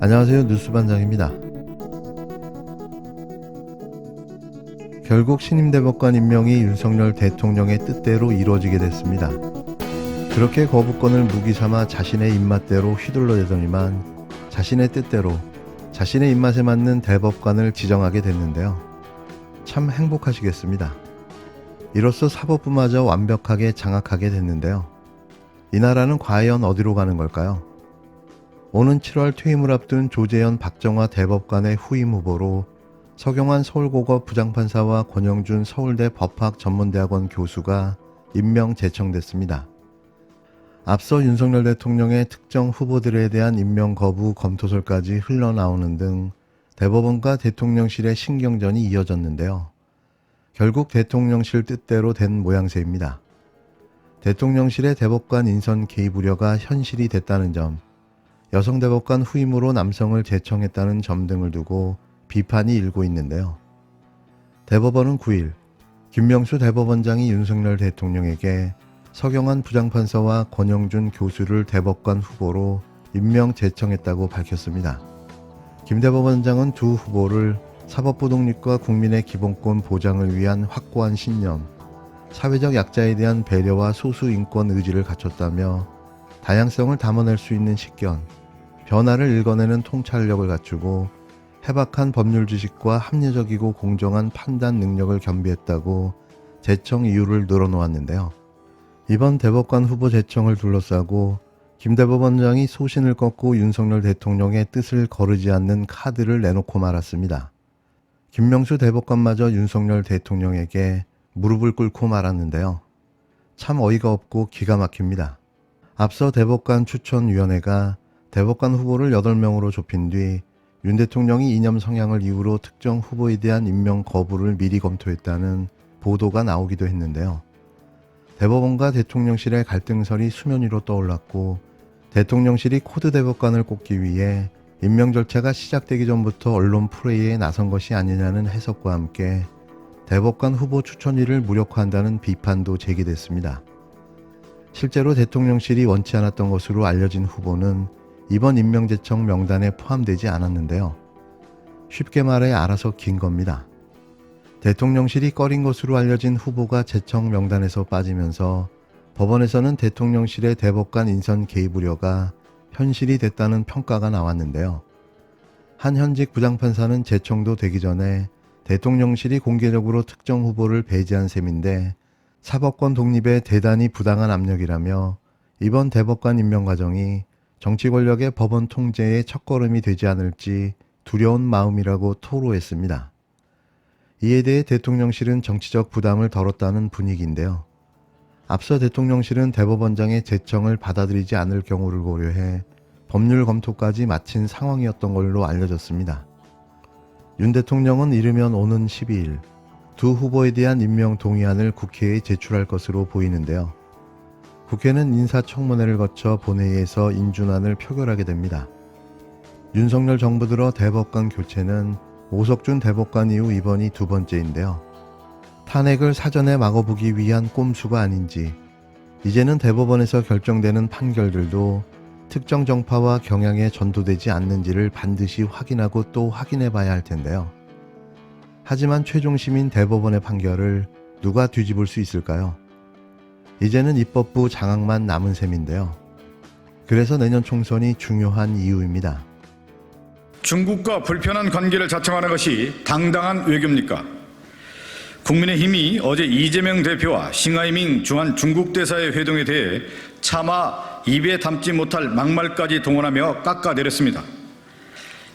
안녕하세요. 뉴스반장입니다. 결국 신임 대법관 임명이 윤석열 대통령의 뜻대로 이루어지게 됐습니다. 그렇게 거부권을 무기 삼아 자신의 입맛대로 휘둘러대더니만 자신의 뜻대로 자신의 입맛에 맞는 대법관을 지정하게 됐는데요. 참 행복하시겠습니다. 이로써 사법부마저 완벽하게 장악하게 됐는데요. 이 나라는 과연 어디로 가는 걸까요? 오는 7월 퇴임을 앞둔 조재현 박정화 대법관의 후임 후보로 서경환 서울고법 부장판사와 권영준 서울대 법학전문대학원 교수가 임명 제청됐습니다. 앞서 윤석열 대통령의 특정 후보들에 대한 임명 거부 검토설까지 흘러나오는 등 대법원과 대통령실의 신경전이 이어졌는데요. 결국 대통령실 뜻대로 된 모양새입니다. 대통령실의 대법관 인선 개입 우려가 현실이 됐다는 점, 여성 대법관 후임으로 남성을 제청했다는 점 등을 두고 비판이 일고 있는데요. 대법원은 9일 김명수 대법원장이 윤석열 대통령에게 서경환 부장판사와 권영준 교수를 대법관 후보로 임명 제청했다고 밝혔습니다. 김 대법원장은 두 후보를 사법부 독립과 국민의 기본권 보장을 위한 확고한 신념, 사회적 약자에 대한 배려와 소수 인권 의지를 갖췄다며 다양성을 담아낼 수 있는 식견, 변화를 읽어내는 통찰력을 갖추고 해박한 법률 지식과 합리적이고 공정한 판단 능력을 겸비했다고 제청 이유를 늘어놓았는데요. 이번 대법관 후보 제청을 둘러싸고 김 대법원장이 소신을 꺾고 윤석열 대통령의 뜻을 거르지 않는 카드를 내놓고 말았습니다. 김명수 대법관마저 윤석열 대통령에게 무릎을 꿇고 말았는데요. 참 어이가 없고 기가 막힙니다. 앞서 대법관 추천위원회가 대법관 후보를 8명으로 좁힌 뒤 윤 대통령이 이념 성향을 이유로 특정 후보에 대한 임명 거부를 미리 검토했다는 보도가 나오기도 했는데요. 대법원과 대통령실의 갈등설이 수면 위로 떠올랐고 대통령실이 코드 대법관을 꼽기 위해 임명 절차가 시작되기 전부터 언론 프레이에 나선 것이 아니냐는 해석과 함께 대법관 후보 추천위를 무력화한다는 비판도 제기됐습니다. 실제로 대통령실이 원치 않았던 것으로 알려진 후보는 이번 임명제청 명단에 포함되지 않았는데요. 쉽게 말해 알아서 긴 겁니다. 대통령실이 꺼린 것으로 알려진 후보가 제청 명단에서 빠지면서 법원에서는 대통령실의 대법관 인선 개입 우려가 현실이 됐다는 평가가 나왔는데요. 한 현직 부장판사는 제청도 되기 전에 대통령실이 공개적으로 특정 후보를 배제한 셈인데 사법권 독립에 대단히 부당한 압력이라며 이번 대법관 임명 과정이 정치 권력의 법원 통제의 첫걸음이 되지 않을지 두려운 마음이라고 토로했습니다. 이에 대해 대통령실은 정치적 부담을 덜었다는 분위기인데요. 앞서 대통령실은 대법원장의 제청을 받아들이지 않을 경우를 고려해 법률 검토까지 마친 상황이었던 걸로 알려졌습니다. 윤 대통령은 이르면 오는 12일 두 후보에 대한 임명 동의안을 국회에 제출할 것으로 보이는데요. 국회는 인사청문회를 거쳐 본회의에서 인준안을 표결하게 됩니다. 윤석열 정부 들어 대법관 교체는 오석준 대법관 이후 이번이 두 번째인데요. 탄핵을 사전에 막아보기 위한 꼼수가 아닌지 이제는 대법원에서 결정되는 판결들도 특정 정파와 경향에 전도되지 않는지를 반드시 확인하고 또 확인해 봐야 할 텐데요. 하지만 최종심인 대법원의 판결을 누가 뒤집을 수 있을까요? 이제는 입법부 장악만 남은 셈인데요. 그래서 내년 총선이 중요한 이유입니다. 중국과 불편한 관계를 자청하는 것이 당당한 외교입니까? 국민의힘이 어제 이재명 대표와 싱하이밍 주한 중국 대사의 회동에 대해 차마 입에 담지 못할 막말까지 동원하며 깎아내렸습니다.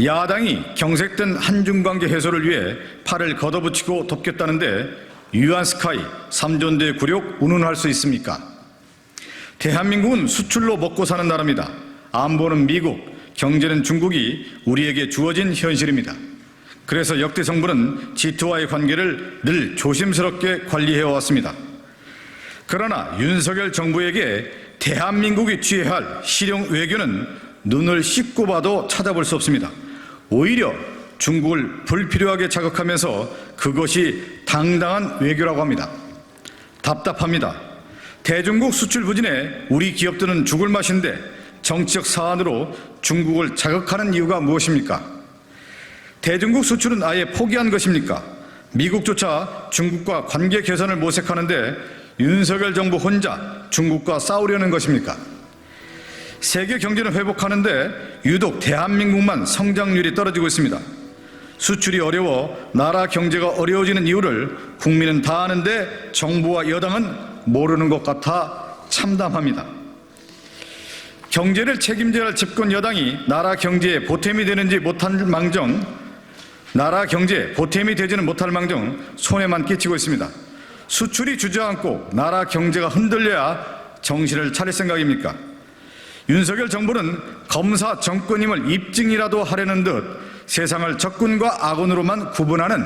야당이 경색된 한중관계 해소를 위해 팔을 걷어붙이고 돕겠다는데 유한스카이, 삼존대 굴욕 운운할 수 있습니까? 대한민국은 수출로 먹고 사는 나라입니다. 안보는 미국, 경제는 중국이 우리에게 주어진 현실입니다. 그래서 역대 정부는 G2와의 관계를 늘 조심스럽게 관리해왔습니다. 그러나 윤석열 정부에게 대한민국이 취해야 할 실용 외교는 눈을 씻고 봐도 찾아볼 수 없습니다. 오히려 중국을 불필요하게 자극하면서 그것이 당당한 외교라고 합니다. 답답합니다. 대중국 수출 부진에 우리 기업들은 죽을 맛인데 정치적 사안으로 중국을 자극하는 이유가 무엇입니까? 대중국 수출은 아예 포기한 것입니까? 미국조차 중국과 관계 개선을 모색하는데 윤석열 정부 혼자 중국과 싸우려는 것입니까? 세계 경제는 회복하는데 유독 대한민국만 성장률이 떨어지고 있습니다. 수출이 어려워 나라 경제가 어려워지는 이유를 국민은 다 아는데 정부와 여당은 모르는 것 같아 참담합니다. 경제를 책임져야 할 집권 여당이 나라 경제에 보탬이 되지 못할 망정 손해만 끼치고 있습니다. 수출이 주저앉고 나라 경제가 흔들려야 정신을 차릴 생각입니까? 윤석열 정부는 검사 정권임을 입증이라도 하려는 듯 세상을 적군과 악원으로만 구분하는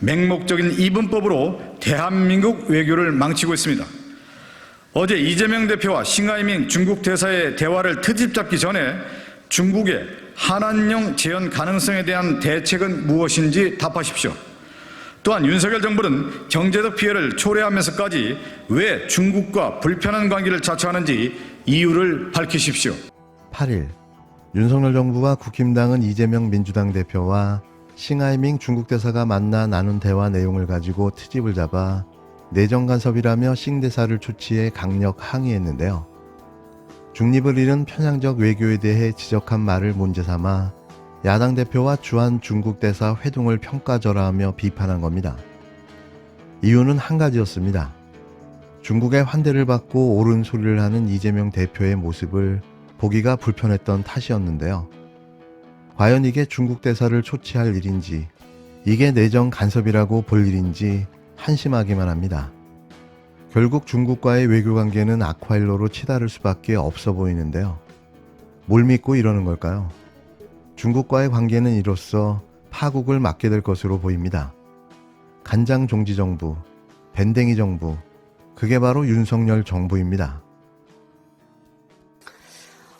맹목적인 이분법으로 대한민국 외교를 망치고 있습니다. 어제 이재명 대표와 싱하이밍 중국 대사의 대화를 트집 잡기 전에 중국의 한한령 재현 가능성에 대한 대책은 무엇인지 답하십시오. 또한 윤석열 정부는 경제적 피해를 초래하면서까지 왜 중국과 불편한 관계를 자처하는지 이유를 밝히십시오. 8일 윤석열 정부와 국힘당은 이재명 민주당 대표와 싱하이밍 중국 대사가 만나 나눈 대화 내용을 가지고 트집을 잡아 내정 간섭이라며 싱 대사를 초치해 강력 항의했는데요. 중립을 잃은 편향적 외교에 대해 지적한 말을 문제 삼아 야당 대표와 주한 중국 대사 회동을 평가절하하며 비판한 겁니다. 이유는 한 가지였습니다. 중국의 환대를 받고 옳은 소리를 하는 이재명 대표의 모습을 보기가 불편했던 탓이었는데요. 과연 이게 중국 대사를 초치할 일인지, 이게 내정 간섭이라고 볼 일인지 한심하기만 합니다. 결국 중국과의 외교관계는 악화일로로 치달을 수밖에 없어 보이는데요. 뭘 믿고 이러는 걸까요? 중국과의 관계는 이로써 파국을 맞게 될 것으로 보입니다. 간장 종지 정부, 밴댕이 정부, 그게 바로 윤석열 정부입니다.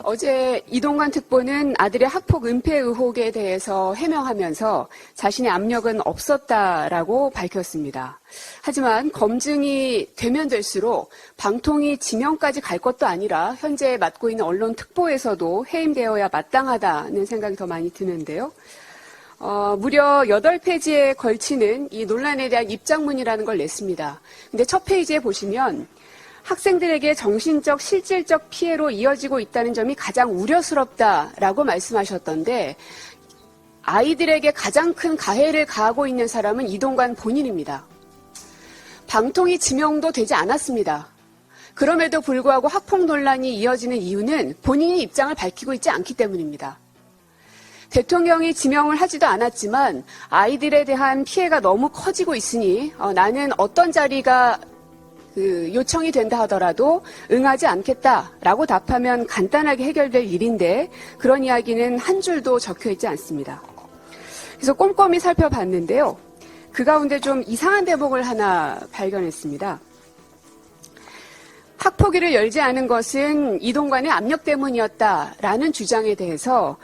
어제 이동관 특보는 아들의 학폭 은폐 의혹에 대해서 해명하면서 자신의 압력은 없었다라고 밝혔습니다. 하지만 검증이 되면 될수록 방통위 지명까지 갈 것도 아니라 현재 맡고 있는 언론 특보에서도 해임되어야 마땅하다는 생각이 더 많이 드는데요. 무려 8페이지에 걸치는 이 논란에 대한 입장문이라는 걸 냈습니다. 근데 첫 페이지에 보시면 학생들에게 정신적, 실질적 피해로 이어지고 있다는 점이 가장 우려스럽다라고 말씀하셨던데 아이들에게 가장 큰 가해를 가하고 있는 사람은 이동관 본인입니다. 방통위 지명도 되지 않았습니다. 그럼에도 불구하고 학폭 논란이 이어지는 이유는 본인이 입장을 밝히고 있지 않기 때문입니다. 대통령이 지명을 하지도 않았지만 아이들에 대한 피해가 너무 커지고 있으니 나는 어떤 자리가 요청이 된다 하더라도 응하지 않겠다라고 답하면 간단하게 해결될 일인데 그런 이야기는 한 줄도 적혀 있지 않습니다. 그래서 꼼꼼히 살펴봤는데요. 그 가운데 좀 이상한 대목을 하나 발견했습니다. 학폭위를 열지 않은 것은 이동관의 압력 때문이었다라는 주장에 대해서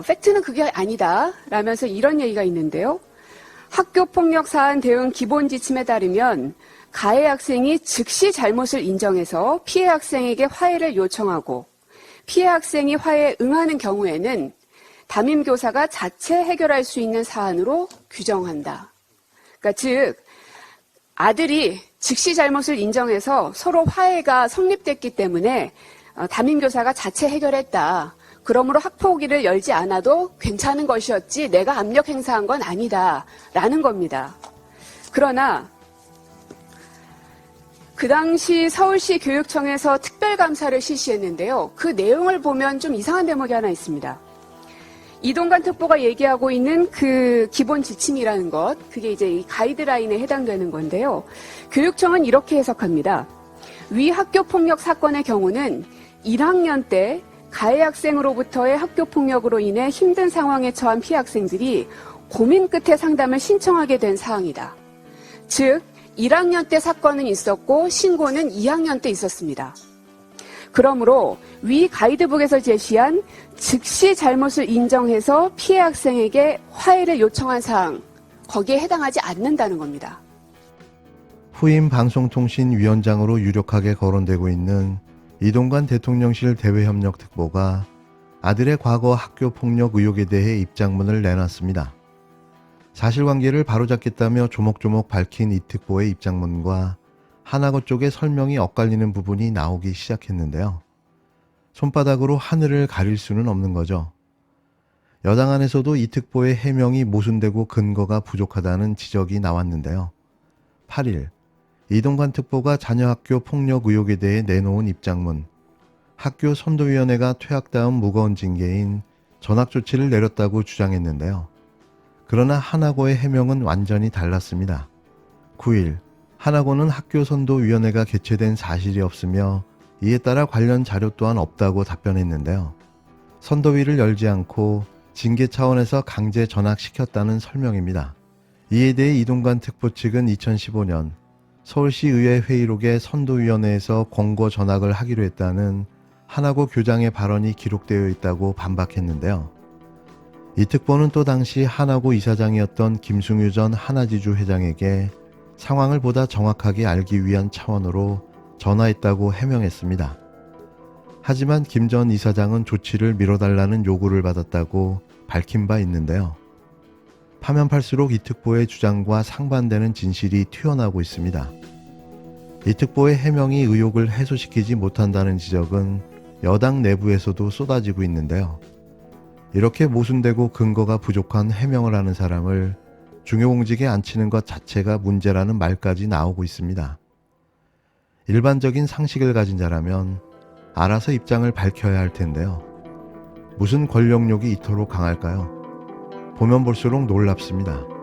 팩트는 그게 아니다 라면서 이런 얘기가 있는데요. 학교폭력 사안 대응 기본 지침에 따르면 가해 학생이 즉시 잘못을 인정해서 피해 학생에게 화해를 요청하고 피해 학생이 화해에 응하는 경우에는 담임교사가 자체 해결할 수 있는 사안으로 규정한다. 그러니까 즉 아들이 즉시 잘못을 인정해서 서로 화해가 성립됐기 때문에 담임교사가 자체 해결했다. 그러므로 학폭위를 열지 않아도 괜찮은 것이었지 내가 압력 행사한 건 아니다라는 겁니다. 그러나 그 당시 서울시 교육청에서 특별감사를 실시했는데요. 그 내용을 보면 좀 이상한 대목이 하나 있습니다. 이동관 특보가 얘기하고 있는 그 기본 지침이라는 것, 그게 이제 이 가이드라인에 해당되는 건데요. 교육청은 이렇게 해석합니다. 위 학교폭력 사건의 경우는 1학년 때 가해 학생으로부터의 학교폭력으로 인해 힘든 상황에 처한 피해 학생들이 고민 끝에 상담을 신청하게 된 사항이다. 즉 1학년 때 사건은 있었고 신고는 2학년 때 있었습니다. 그러므로 위 가이드북에서 제시한 즉시 잘못을 인정해서 피해 학생에게 화해를 요청한 사항, 거기에 해당하지 않는다는 겁니다. 후임 방송통신위원장으로 유력하게 거론되고 있는 이동관 대통령실 대외협력특보가 아들의 과거 학교폭력 의혹에 대해 입장문을 내놨습니다. 사실관계를 바로잡겠다며 조목조목 밝힌 이 특보의 입장문과 하나고 쪽의 설명이 엇갈리는 부분이 나오기 시작했는데요. 손바닥으로 하늘을 가릴 수는 없는 거죠. 여당 안에서도 이 특보의 해명이 모순되고 근거가 부족하다는 지적이 나왔는데요. 8일 이동관 특보가 자녀 학교 폭력 의혹에 대해 내놓은 입장문, 학교 선도위원회가 퇴학 다음 무거운 징계인 전학 조치를 내렸다고 주장했는데요. 그러나 하나고의 해명은 완전히 달랐습니다. 9일 하나고는 학교 선도위원회가 개최된 사실이 없으며 이에 따라 관련 자료 또한 없다고 답변했는데요. 선도위를 열지 않고 징계 차원에서 강제 전학시켰다는 설명입니다. 이에 대해 이동관 특보 측은 2015년 서울시의회 회의록에 선도위원회에서 권고 전학을 하기로 했다는 하나고 교장의 발언이 기록되어 있다고 반박했는데요. 이 특보는 또 당시 하나고 이사장이었던 김승유 전 하나지주 회장에게 상황을 보다 정확하게 알기 위한 차원으로 전화했다고 해명했습니다. 하지만 김 전 이사장은 조치를 미뤄달라는 요구를 받았다고 밝힌 바 있는데요. 파면 팔수록 이 특보의 주장과 상반되는 진실이 튀어나오고 있습니다. 이 특보의 해명이 의혹을 해소시키지 못한다는 지적은 여당 내부에서도 쏟아지고 있는데요. 이렇게 모순되고 근거가 부족한 해명을 하는 사람을 중요공직에 앉히는 것 자체가 문제라는 말까지 나오고 있습니다. 일반적인 상식을 가진 자라면 알아서 입장을 밝혀야 할 텐데요. 무슨 권력욕이 이토록 강할까요? 보면 볼수록 놀랍습니다.